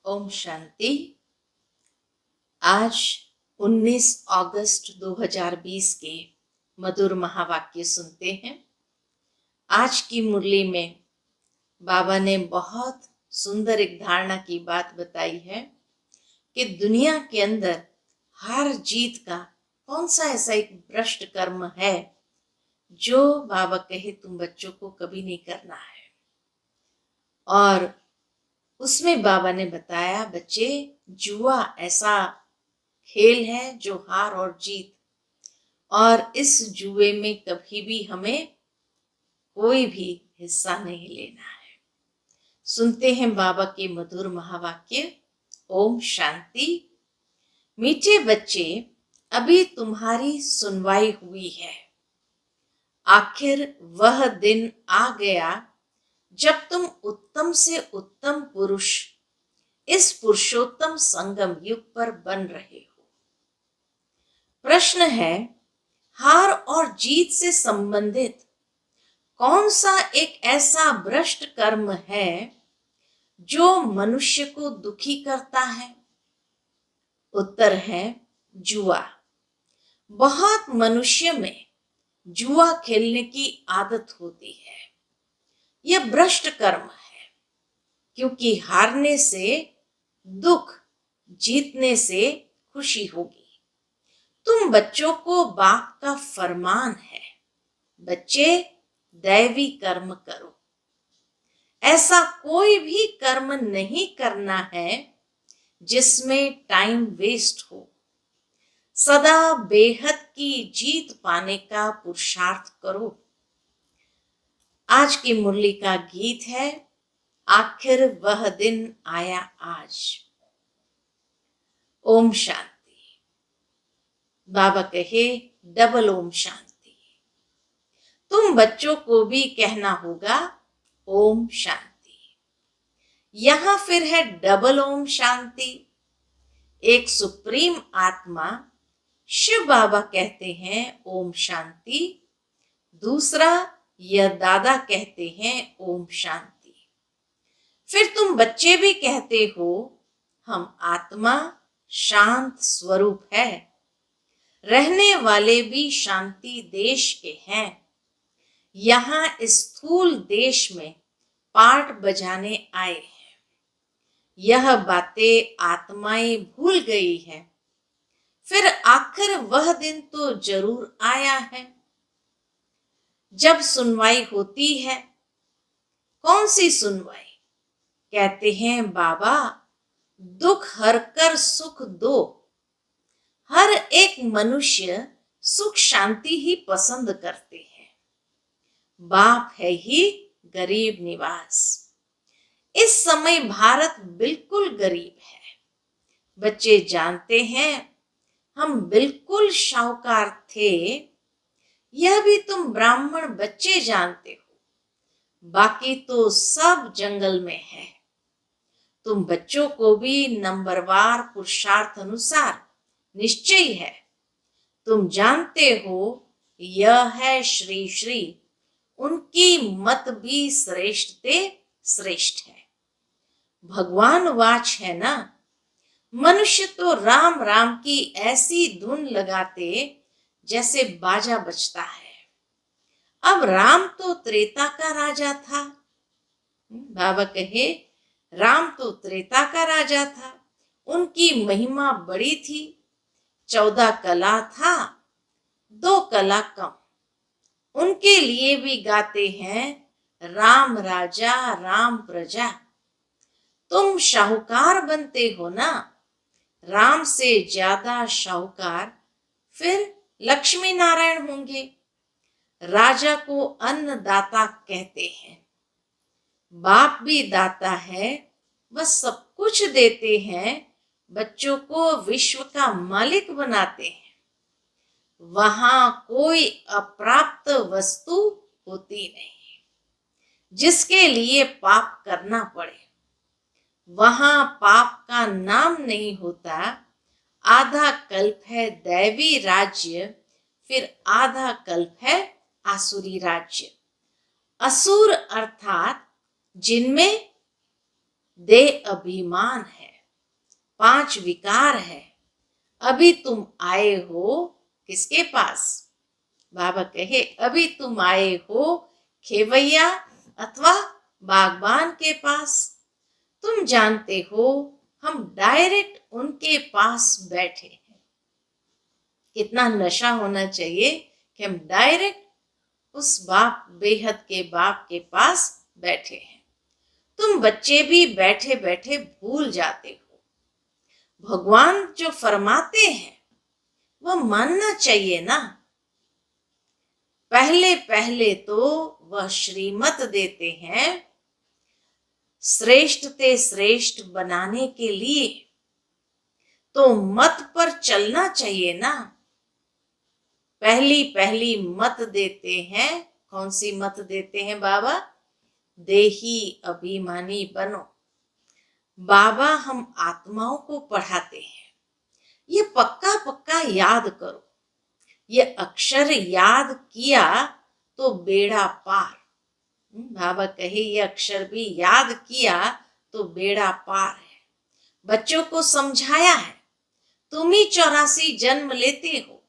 ओम शांति। आज 19 अगस्त 2020 के मधुर महावाक्य सुनते हैं। आज की मुरली में बाबा ने बहुत सुंदर एक धारणा की बात बताई है कि दुनिया के अंदर हार जीत का कौन सा ऐसा एक भ्रष्ट कर्म है जो बाबा कहे तुम बच्चों को कभी नहीं करना है। और उसमें बाबा ने बताया बच्चे, जुआ ऐसा खेल है जो हार और जीत, और इस जुए में कभी भी हमें कोई भी हिस्सा नहीं लेना है। सुनते हैं बाबा के मधुर महावाक्य। ओम शांति। मीठे बच्चे, अभी तुम्हारी सुनवाई हुई है। आखिर वह दिन आ गया जब तुम उत्तम से उत्तम पुरुष इस पुरुषोत्तम संगम युग पर बन रहे हो। प्रश्न है, हार और जीत से संबंधित कौन सा एक ऐसा भ्रष्ट कर्म है जो मनुष्य को दुखी करता है? उत्तर है जुआ। बहुत मनुष्य में जुआ खेलने की आदत होती है। यह भ्रष्ट कर्म है, क्योंकि हारने से दुख, जीतने से खुशी होगी। तुम बच्चों को बाप का फरमान है, बच्चे दैवी कर्म करो। ऐसा कोई भी कर्म नहीं करना है जिसमें टाइम वेस्ट हो। सदा बेहद की जीत पाने का पुरुषार्थ करो। आज की मुरली का गीत है, आखिर वह दिन आया आज। ओम शांति। बाबा कहे डबल ओम शांति। तुम बच्चों को भी कहना होगा ओम शांति। यहां फिर है डबल ओम शांति। एक सुप्रीम आत्मा शिव बाबा कहते हैं ओम शांति, दूसरा यह दादा कहते हैं ओम शांति। फिर तुम बच्चे भी कहते हो हम आत्मा शांत स्वरूप है, रहने वाले भी शांति देश के हैं। यहाँ स्थूल देश में पाठ बजाने आए हैं। यह बातें आत्माएं भूल गई है। फिर आखिर वह दिन तो जरूर आया है जब सुनवाई होती है। कौन सी सुनवाई? कहते हैं बाबा, दुख हर कर सुख दो। हर एक मनुष्य सुख शांति ही पसंद करते हैं। बाप है ही गरीब निवास। इस समय भारत बिल्कुल गरीब है। बच्चे जानते हैं हम बिल्कुल शाहूकार थे। यह भी तुम ब्राह्मण बच्चे जानते हो। बाकी तो सब जंगल में है। तुम बच्चों को भी नंबरवार पुरुषार्थ अनुसार निश्चय है। तुम जानते हो यह है श्री श्री, उनकी मत भी श्रेष्ठते श्रेष्ठ है। भगवान वाच है ना। मनुष्य तो राम राम की ऐसी धुन लगाते जैसे बाजा बजता है। अब राम तो त्रेता का राजा था। बाबा कहे राम तो त्रेता का राजा था। उनकी महिमा बड़ी थी। 14 कला था, 2 कला कम। उनके लिए भी गाते हैं राम राजा राम प्रजा। तुम शाहूकार बनते हो ना। राम से ज्यादा शाहूकार फिर लक्ष्मी नारायण होंगे। राजा को अन्नदाता कहते हैं। बाप भी दाता है, बस सब कुछ देते हैं, बच्चों को विश्व का मालिक बनाते हैं। वहां कोई अप्राप्त वस्तु होती नहीं जिसके लिए पाप करना पड़े। वहां पाप का नाम नहीं होता। आधा कल्प है दैवी राज्य, फिर आधा कल्प है आसुरी राज्य। असुर अर्थात जिनमें देह अभिमान है, 5 विकार है। अभी तुम आए हो किसके पास? बाबा कहे अभी तुम आए हो खेवैया अथवा बागबान के पास। तुम जानते हो हम डायरेक्ट उनके पास बैठे हैं। कितना नशा होना चाहिए कि हम डायरेक्ट उस बाप, बेहद के बाप के पास बैठे हैं। तुम बच्चे भी बैठे बैठे भूल जाते हो। भगवान जो फरमाते हैं वह मानना चाहिए ना। पहले पहले तो वह श्रीमत देते हैं श्रेष्ठ ते श्रेष्ठ बनाने के लिए, तो मत पर चलना चाहिए ना। पहली पहली मत देते हैं, कौन सी मत देते हैं बाबा? देही अभिमानी बनो। बाबा हम आत्माओं को पढ़ाते हैं, ये पक्का पक्का याद करो। ये अक्षर याद किया तो बेड़ा पार। बाबा कहे ये अक्षर भी याद किया तो बेड़ा पार है। बच्चों को समझाया है तुम ही 84 जन्म लेते हो,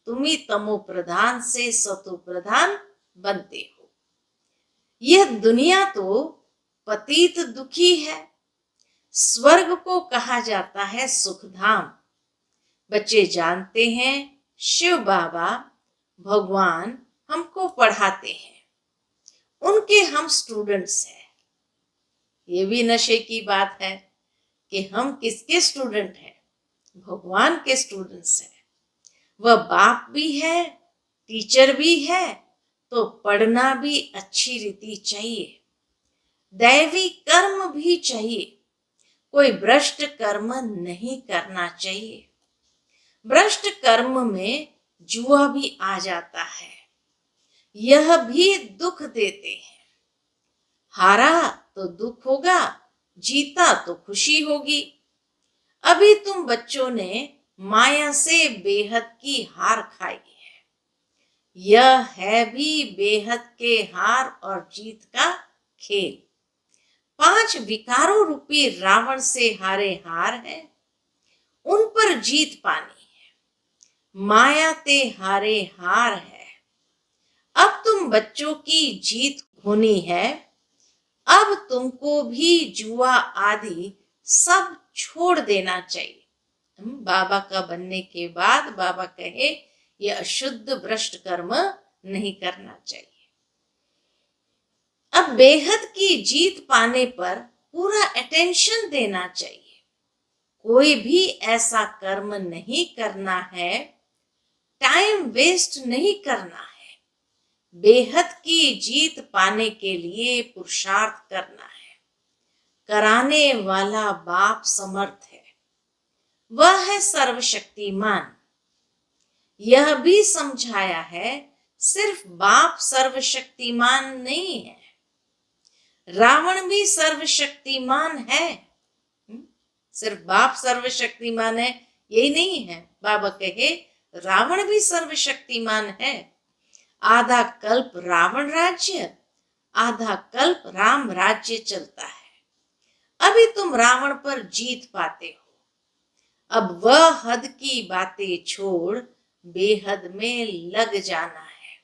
तुम ही तमो प्रधान से सतो प्रधान बनते हो। यह दुनिया तो पतित दुखी है, स्वर्ग को कहा जाता है सुखधाम। बच्चे जानते हैं शिव बाबा भगवान हमको पढ़ाते हैं, उनके हम स्टूडेंट्स हैं। ये भी नशे की बात है कि हम किसके स्टूडेंट हैं? भगवान के स्टूडेंट्स हैं। वह बाप भी है, टीचर भी है, तो पढ़ना भी अच्छी रीति चाहिए। दैवी कर्म भी चाहिए, कोई भ्रष्ट कर्म नहीं करना चाहिए। भ्रष्ट कर्म में जुआ भी आ जाता है, यह भी दुख देते हैं। हारा तो दुख होगा, जीता तो खुशी होगी। अभी तुम बच्चों ने माया से बेहद की हार खाई है। यह है भी बेहद के हार और जीत का खेल। 5 विकारों रूपी रावण से हारे हार है, उन पर जीत पानी है। माया ते हारे हार है। अब तुम बच्चों की जीत होनी है। अब तुमको भी जुआ आदि सब छोड़ देना चाहिए। बाबा का बनने के बाद बाबा कहे ये अशुद्ध भ्रष्ट कर्म नहीं करना चाहिए। अब बेहद की जीत पाने पर पूरा अटेंशन देना चाहिए। कोई भी ऐसा कर्म नहीं करना है, टाइम वेस्ट नहीं करना है। बेहद की जीत पाने के लिए पुरुषार्थ करना है। कराने वाला बाप समर्थ है, वह है सर्वशक्तिमान। यह भी समझाया है सिर्फ बाप सर्वशक्तिमान नहीं है, रावण भी सर्वशक्तिमान है। सिर्फ बाप सर्वशक्तिमान है यही नहीं है। बाबा कहे रावण भी सर्वशक्तिमान है। आधा कल्प रावण राज्य, आधा कल्प राम राज्य चलता है। अभी तुम रावण पर जीत पाते हो। अब वह हद की बातें छोड़ बेहद में लग जाना है।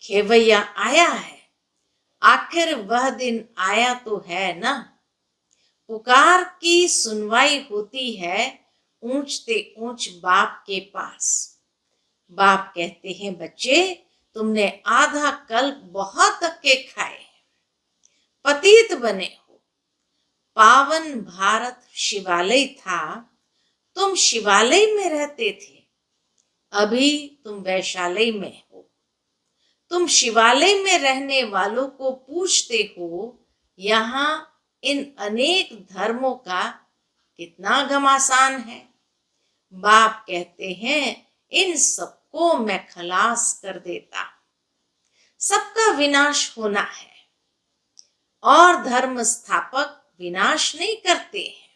खेवैया आया है, आखिर वह दिन आया तो है ना। पुकार की सुनवाई होती है ऊंचते ऊंच बाप के पास। बाप कहते हैं बच्चे तुमने आधा कल्प बहुत धक्के खाए, पतित बने हो। पावन भारत शिवालय था, तुम शिवालय में रहते थे, अभी तुम वैशालय में हो। तुम शिवालय में रहने वालों को पूछते हो यहाँ इन अनेक धर्मों का कितना घमासान है। बाप कहते हैं इन सबको मैं खलास कर देता। सबका विनाश होना है और धर्म स्थापक विनाश नहीं करते हैं।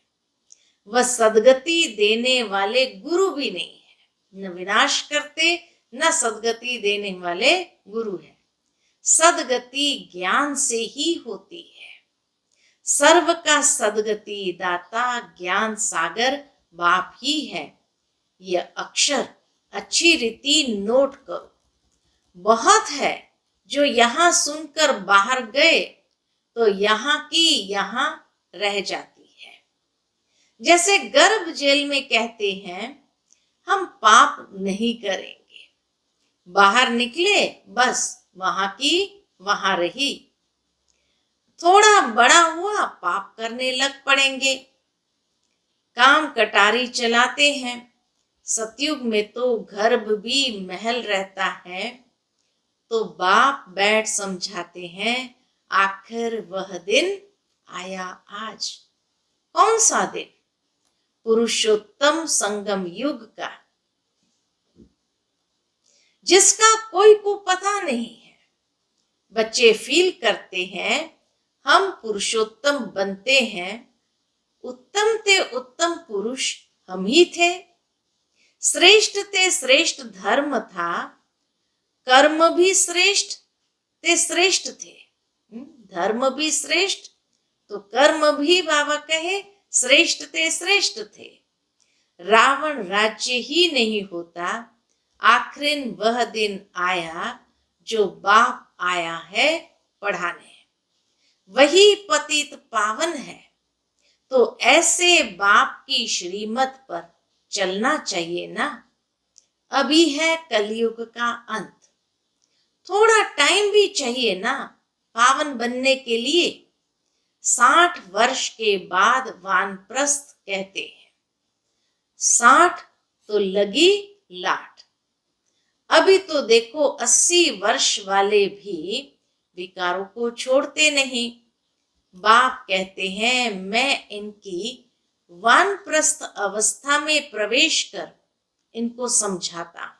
वह सदगति देने वाले गुरु भी नहीं है, न विनाश करते न सदगति देने वाले गुरु है। सदगति ज्ञान से ही होती है। सर्व का सदगति दाता ज्ञान सागर बाप ही है। यह अक्षर अच्छी रीति नोट करो। बहुत है जो यहाँ सुनकर बाहर गए तो यहाँ की यहाँ रह जाती है। जैसे गर्भ जेल में कहते हैं हम पाप नहीं करेंगे, बाहर निकले बस वहां की वहां रही। थोड़ा बड़ा हुआ पाप करने लग पड़ेंगे। काम कटारी चलाते हैं। सतयुग में तो गर्भ भी महल रहता है। तो बाप बैठ समझाते हैं आखिर वह दिन आया आज। कौन सा दिन? पुरुषोत्तम संगम युग का, जिसका कोई को पता नहीं है। बच्चे फील करते हैं हम पुरुषोत्तम बनते हैं। उत्तम ते उत्तम पुरुष हम ही थे। श्रेष्ठ ते श्रेष्ठ धर्म था। कर्म भी श्रेष्ठ ते श्रेष्ठ थे। धर्म भी श्रेष्ठ तो कर्म भी बाबा कहे श्रेष्ठ ते श्रेष्ठ थे। रावण राज्य ही नहीं होता। आखिर वह दिन आया जो बाप आया है पढ़ाने। वही पतित पावन है। तो ऐसे बाप की श्रीमत पर चलना चाहिए ना। अभी है कलयुग का अंत। थोड़ा टाइम भी चाहिए ना पावन बनने के लिए। 60 वर्ष के बाद वानप्रस्थ कहते हैं। 60 तो लगी लाट। अभी तो देखो 80 वर्ष वाले भी विकारों को छोड़ते नहीं। बाप कहते हैं मैं इनकी वानप्रस्थ अवस्था में प्रवेश कर इनको समझाता हूं।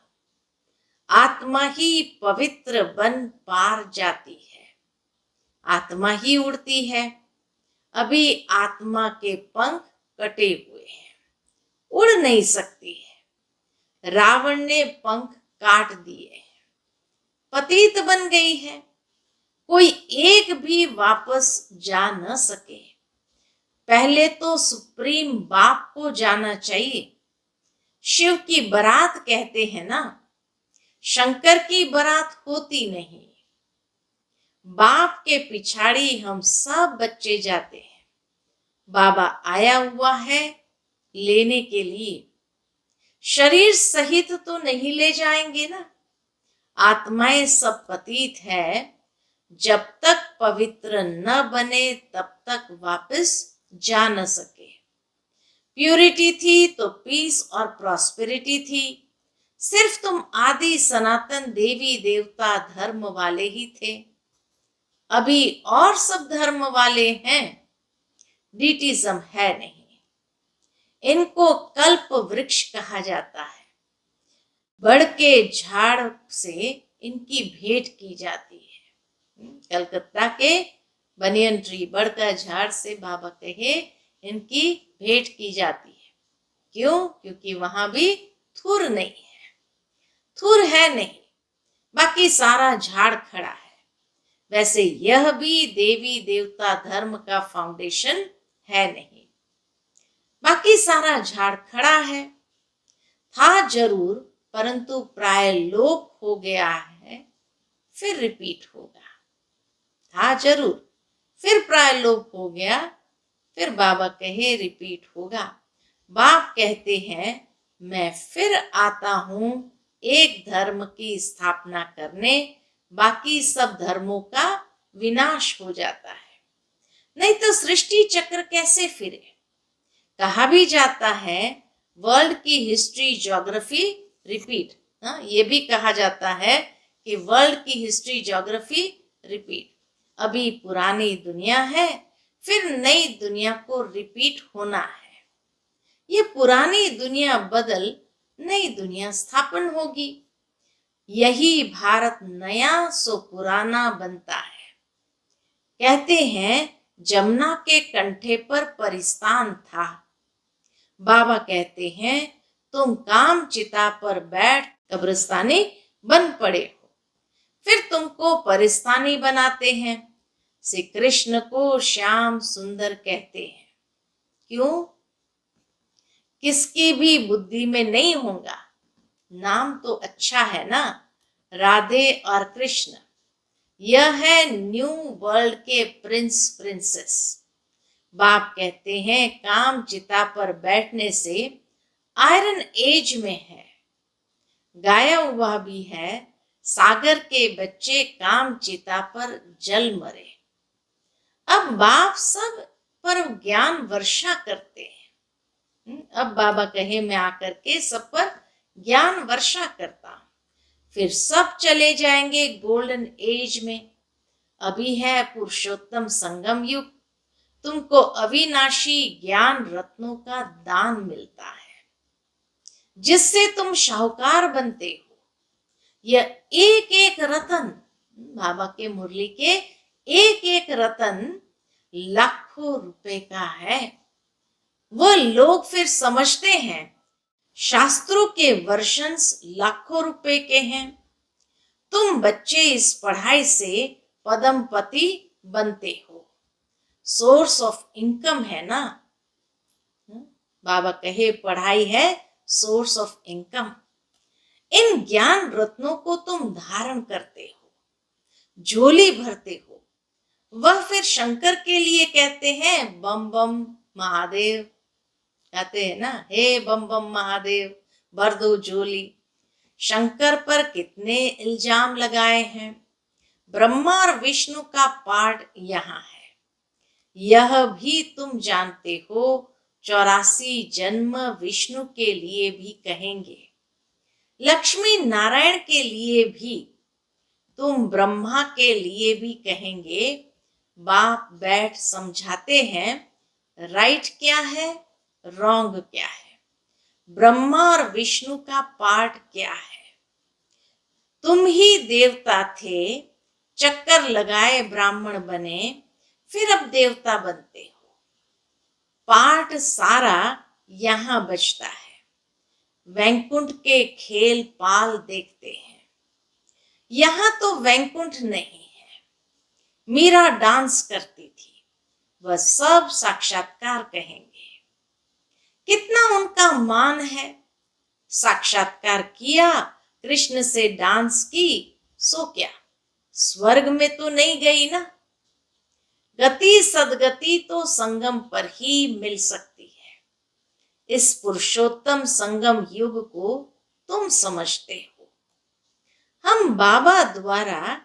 आत्मा ही पवित्र बन पार जाती है। आत्मा ही उड़ती है। अभी आत्मा के पंख कटे हुए हैं, उड़ नहीं सकती है। रावण ने पंख काट दिए हैं, पतित बन गई है। कोई एक भी वापस जा न सके। पहले तो सुप्रीम बाप को जाना चाहिए। शिव की बारात कहते हैं ना, शंकर की बारात होती नहीं। बाप के पिछाड़ी हम सब बच्चे जाते हैं। बाबा आया हुआ है लेने के लिए। शरीर सहित तो नहीं ले जाएंगे ना। आत्माएं सब पतित है। जब तक पवित्र न बने तब तक वापस जा न सके। प्यूरिटी थी तो पीस और प्रॉस्पेरिटी थी। सिर्फ तुम आदि सनातन देवी देवता धर्म वाले ही थे। अभी और सब धर्म वाले हैं, डीटिज्म है नहीं। इनको कल्प वृक्ष कहा जाता है। बड़ के झाड़ से इनकी भेंट की जाती है। कलकत्ता के बनियन ट्री, बड़ का झाड़ से बाबा कहे इनकी भेंट की जाती है। क्यों? क्योंकि वहां भी थुर नहीं है। थुर है नहीं, बाकी सारा झाड़ खड़ा है। वैसे यह भी देवी देवता धर्म का फाउंडेशन है नहीं, बाकी सारा झाड़ खड़ा है। था जरूर, परंतु प्राय लोप हो गया है, फिर रिपीट होगा। था जरूर, फिर प्राय लोप हो गया, फिर बाबा कहे रिपीट होगा। बाप कहते हैं मैं फिर आता हूं एक धर्म की स्थापना करने। बाकी सब धर्मों का विनाश हो जाता है। नहीं तो सृष्टि चक्र कैसे फिरे? कहा भी जाता है वर्ल्ड की हिस्ट्री ज्योग्राफी रिपीट। ये भी कहा जाता है कि वर्ल्ड की हिस्ट्री ज्योग्राफी रिपीट। अभी पुरानी दुनिया है, फिर नई दुनिया को रिपीट होना है। ये पुरानी दुनिया बदल नई दुनिया स्थापन होगी। यही भारत नया सो पुराना बनता है। कहते हैं जमुना के कंठे पर परिस्तान था। बाबा कहते हैं तुम काम चिता पर बैठ कब्रिस्तानी बन पड़े हो, फिर तुमको परिस्तानी बनाते हैं। श्री कृष्ण को श्याम सुंदर कहते हैं। क्यों? किसकी भी बुद्धि में नहीं होगा, नाम तो अच्छा है ना, राधे और कृष्ण। यह है न्यू वर्ल्ड के प्रिंस प्रिंसेस। बाप कहते हैं काम चिता पर बैठने से आयरन एज में है। गाया हुआ भी है, सागर के बच्चे काम चिता पर जल मरे। अब बाप सब पर ज्ञान वर्षा करते हैं। अब बाबा कहे मैं आकर के सब पर ज्ञान वर्षा करता हूं, फिर सब चले जाएंगे गोल्डन एज में। अभी है पुरुषोत्तम संगम युग, तुमको अविनाशी ज्ञान रत्नों का दान मिलता है, जिससे तुम शाहूकार बनते हो। यह एक एक रतन, बाबा के मुरली के एक एक रतन लाखों रुपए का है। वो लोग फिर समझते हैं शास्त्रों के वर्जन्स लाखों रुपए के हैं। तुम बच्चे इस पढ़ाई से पदमपति बनते हो, सोर्स ऑफ इनकम है ना। बाबा कहे पढ़ाई है सोर्स ऑफ इनकम। इन ज्ञान रत्नों को तुम धारण करते हो, झोली भरते हो। वह फिर शंकर के लिए कहते हैं बम बम महादेव, कहते हैं ना, हे बम बम महादेव भर दो झोली। शंकर पर कितने इल्जाम लगाए हैं। ब्रह्मा और विष्णु का पार्ट यहाँ है। यह भी तुम जानते हो 84 जन्म विष्णु के लिए भी कहेंगे, लक्ष्मी नारायण के लिए भी, तुम ब्रह्मा के लिए भी कहेंगे। बाप बैठ समझाते हैं राइट क्या है, रॉन्ग क्या है, ब्रह्मा और विष्णु का पार्ट क्या है। तुम ही देवता थे, चक्कर लगाए ब्राह्मण बने, फिर अब देवता बनते हो। पार्ट सारा यहां बचता है। वैकुंठ के खेल पाल देखते हैं, यहां तो वैकुंठ नहीं है। मीरा डांस करती थी, वह सब साक्षात्कार कहेंगे। कितना उनका मान है। साक्षात्कार किया, कृष्ण से डांस की, सो क्या स्वर्ग में तो नहीं गई ना। गति सदगति तो संगम पर ही मिल सकती है। इस पुरुषोत्तम संगम युग को तुम समझते हो। हम बाबा द्वारा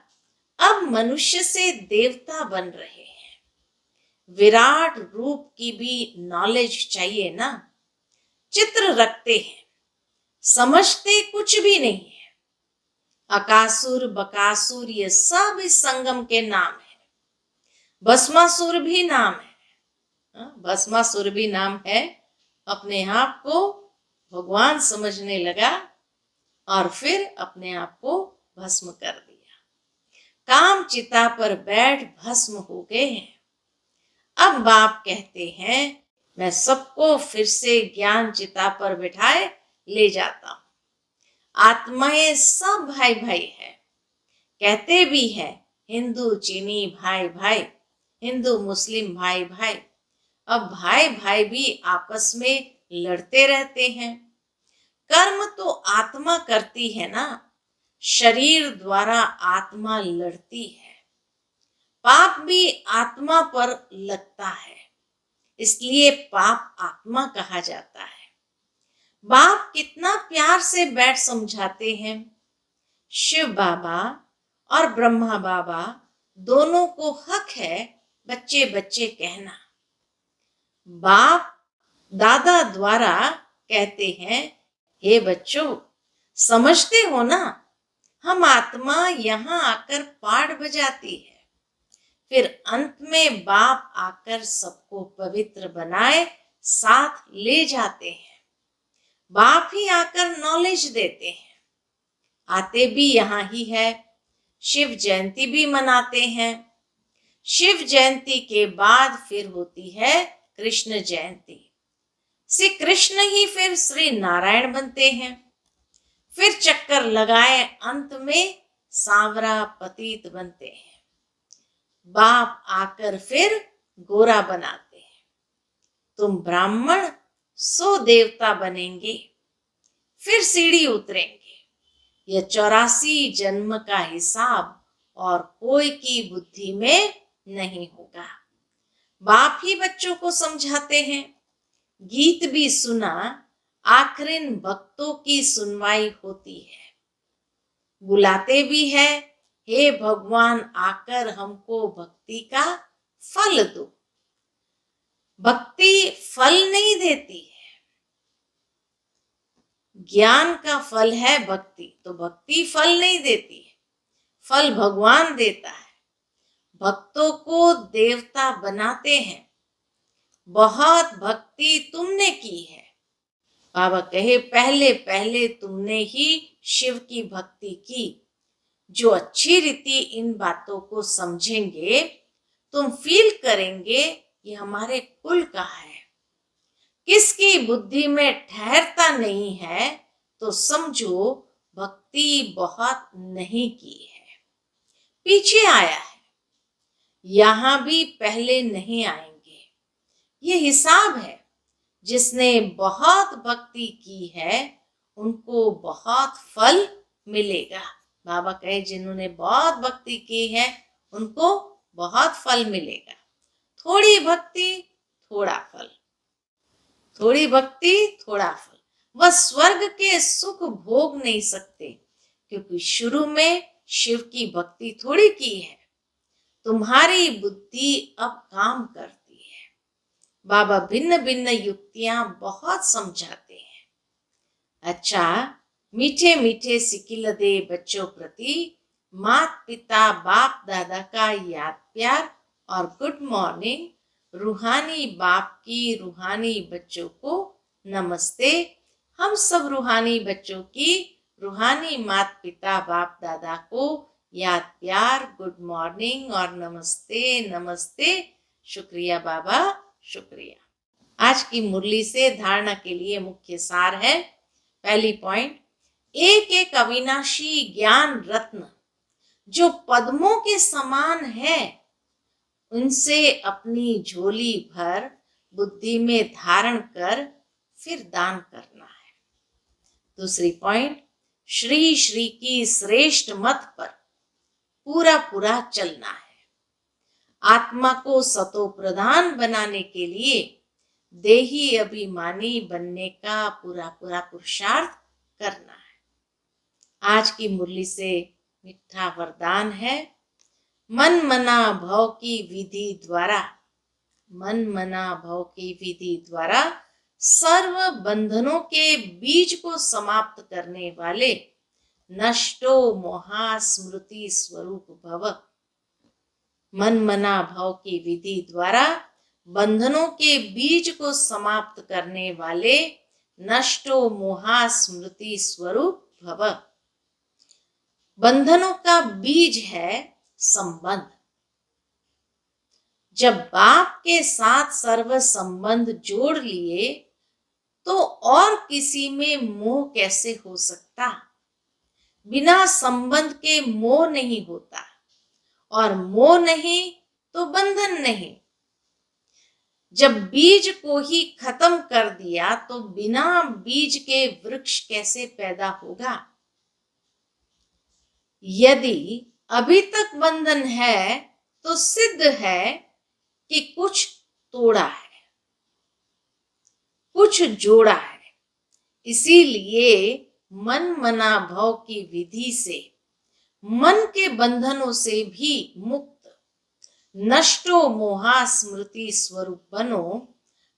अब मनुष्य से देवता बन रहे हैं। विराट रूप की भी नॉलेज चाहिए ना। चित्र रखते हैं, समझते कुछ भी नहीं है। अकासुर बकासुर ये सब इस संगम के नाम है। भस्मासुर भी नाम है। भस्मासुर भी नाम है। अपने आप को भगवान समझने लगा और फिर अपने आप को भस्म कर दिया। काम चिता पर बैठ भस्म हो गए हैं। अब बाप कहते हैं मैं सबको फिर से ज्ञान चिता पर बिठाए ले जाता हूं। आत्माएं सब भाई भाई है। कहते भी है हिंदू चीनी भाई भाई, हिंदू मुस्लिम भाई भाई। अब भाई भाई भी आपस में लड़ते रहते हैं। कर्म तो आत्मा करती है ना, शरीर द्वारा आत्मा लड़ती है। पाप भी आत्मा पर लगता है, इसलिए पाप आत्मा कहा जाता है। बाप कितना प्यार से बैठ समझाते हैं। शिव बाबा और ब्रह्मा बाबा दोनों को हक है बच्चे बच्चे कहना। बाप दादा द्वारा कहते हैं हे बच्चों, समझते हो ना, हम आत्मा यहाँ आकर पाठ बजाती है, फिर अंत में बाप आकर सबको पवित्र बनाए साथ ले जाते हैं। बाप ही आकर नॉलेज देते हैं। आते भी यहाँ ही है। शिव जयंती भी मनाते हैं। शिव जयंती के बाद फिर होती है कृष्ण जयंती। श्री कृष्ण ही फिर श्री नारायण बनते हैं। फिर चक्कर लगाए अंत में सांवरा पतित बनते हैं। बाप आकर फिर गोरा बनाते हैं। तुम ब्राह्मण सो देवता बनेंगे, फिर सीढ़ी उतरेंगे। यह 84 जन्म का हिसाब और कोई की बुद्धि में नहीं होगा। बाप ही बच्चों को समझाते हैं। गीत भी सुना, आखिरिन भक्तों की सुनवाई होती है। बुलाते भी है, हे भगवान आकर हमको भक्ति का फल दो। भक्ति फल नहीं देती है, ज्ञान का फल है भक्ति, तो भक्ति फल नहीं देती है, फल भगवान देता है। भक्तों को देवता बनाते हैं। बहुत भक्ति तुमने की है। बाबा कहे पहले पहले तुमने ही शिव की भक्ति की। जो अच्छी रीति इन बातों को समझेंगे, तुम फील करेंगे ये हमारे कुल का है। किसकी बुद्धि में ठहरता नहीं है तो समझो भक्ति बहुत नहीं की है, पीछे आया है। यहां भी पहले नहीं आएंगे। ये हिसाब है। जिसने बहुत भक्ति की है उनको बहुत फल मिलेगा। बाबा कहे जिन्होंने बहुत भक्ति की है उनको बहुत फल मिलेगा। थोड़ी भक्ति थोड़ा फल, थोड़ी भक्ति थोड़ा फल। वह स्वर्ग के सुख भोग नहीं सकते क्योंकि शुरू में शिव की भक्ति थोड़ी की है। तुम्हारी बुद्धि अब काम करती है। बाबा भिन्न भिन्न युक्तियां बहुत समझाते हैं। अच्छा, मीठे मीठे सिकिलदे बच्चों प्रति माता पिता बाप दादा का याद प्यार और गुड मॉर्निंग। रूहानी बाप की रूहानी बच्चों को नमस्ते। हम सब रूहानी बच्चों की रूहानी माता पिता बाप दादा को याद प्यार, गुड मॉर्निंग और नमस्ते नमस्ते। शुक्रिया बाबा, शुक्रिया। आज की मुरली से धारणा के लिए मुख्य सार है। पहली पॉइंट, एक एक अविनाशी ज्ञान रत्न जो पद्मों के समान है, उनसे अपनी झोली भर बुद्धि में धारण कर फिर दान करना है। दूसरी पॉइंट, श्री श्री की श्रेष्ठ मत पर पूरा पूरा चलना है। आत्मा को सतो प्रधान बनाने के लिए देही अभिमानी बनने का पूरा पूरा पुरुषार्थ करना है। आज की मुरली से मीठा वरदान है, मन मना भव की विधि द्वारा, मन मना भव की विधि द्वारा सर्व बंधनों के बीज को समाप्त करने वाले नष्टो मोहा स्मृति स्वरूप भव। मन मना भव की विधि द्वारा बंधनों के बीज को समाप्त करने वाले नष्टो मोहा स्मृति स्वरूप भव। बंधनों का बीज है संबंध। जब बाप के साथ सर्व संबंध जोड़ लिए तो और किसी में मोह कैसे हो सकता। बिना संबंध के मोह नहीं होता और मोह नहीं तो बंधन नहीं। जब बीज को ही खत्म कर दिया तो बिना बीज के वृक्ष कैसे पैदा होगा। यदि अभी तक बंधन है तो सिद्ध है कि कुछ तोड़ा है, कुछ जोड़ा है। इसीलिए मन मना भव की विधि से मन के बंधनों से भी मुक्त नष्टो मोहा स्मृति स्वरूप बनो।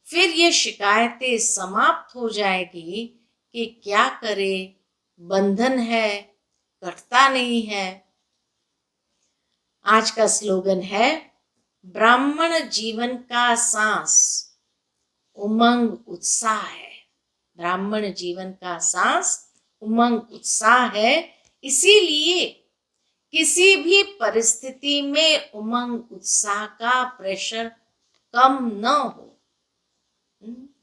फिर ये शिकायतें समाप्त हो जाएगी कि क्या करे, बंधन है, कटता नहीं है। आज का स्लोगन है, ब्राह्मण जीवन का सांस उमंग उत्साह है। ब्राह्मण जीवन का सांस उमंग उत्साह है। इसीलिए किसी भी परिस्थिति में उमंग उत्साह का प्रेशर कम न हो।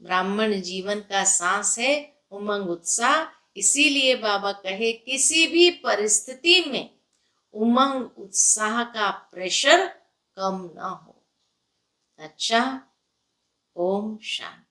ब्राह्मण जीवन का सांस है उमंग उत्साह। इसीलिए बाबा कहे किसी भी परिस्थिति में उमंग उत्साह का प्रेशर कम ना हो। अच्छा, ओम शांति।